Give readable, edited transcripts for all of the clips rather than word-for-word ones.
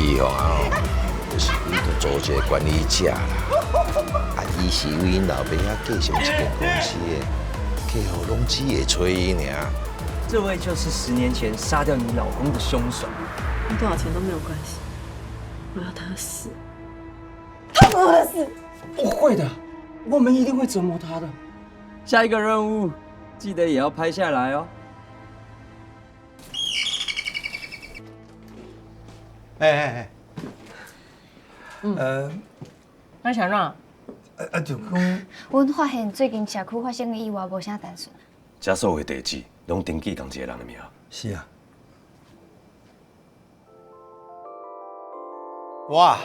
希望就是伊就做一个管理者啦。伊是为因老爸仔继承一间公司的，客户拢只会找伊尔。这位就是10年前杀掉你老公的凶手。花多少钱都没有关系，我要他死，他不要他死。不会的，我们一定会折磨他的。下一个任务，记得也要拍下来哦。那想让？就讲，阮发现最近社区发生的意外无啥单纯。这所有的地址拢登记同一个人的名。是啊。哇，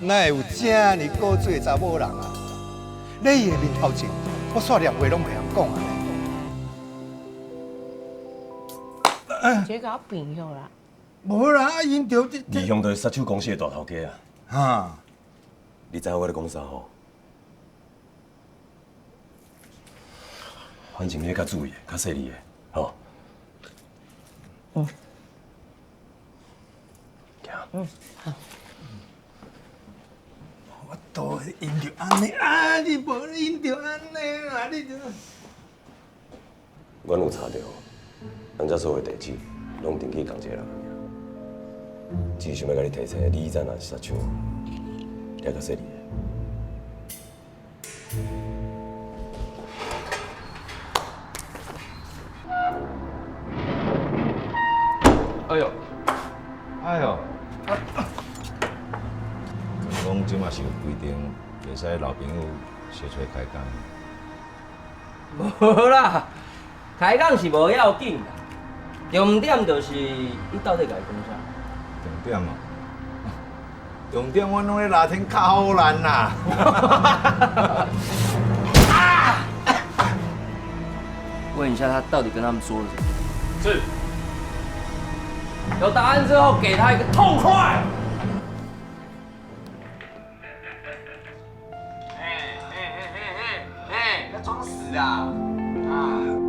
哪有这么古锥的查某人啊？你伊的面头前，我煞连话拢袂晓讲啊！这个朋友啦。无啦，因着李兄就是杀手公司的大头家啊！哈，你知影我咧讲啥吼？反正你较注意，较细腻的，吼。嗯。行。好。我都因着安尼啊，你无因着安尼啊，你就。阮有查到，咱遮所有的地址拢登记同一个人的名。只是想要甲你提醒，你以前若是杀手，你较细腻的。哎呦，哎呦！讲即嘛是有规定，袂使老朋友小出来开讲。无啦，开讲是无要紧啦，重点就是你到底甲伊讲啥？重点啊，重点我拢咧哪天较好难啦。问一下他到底跟他们说了什么？是。有答案之后，给他一个痛快。要装死啊！啊！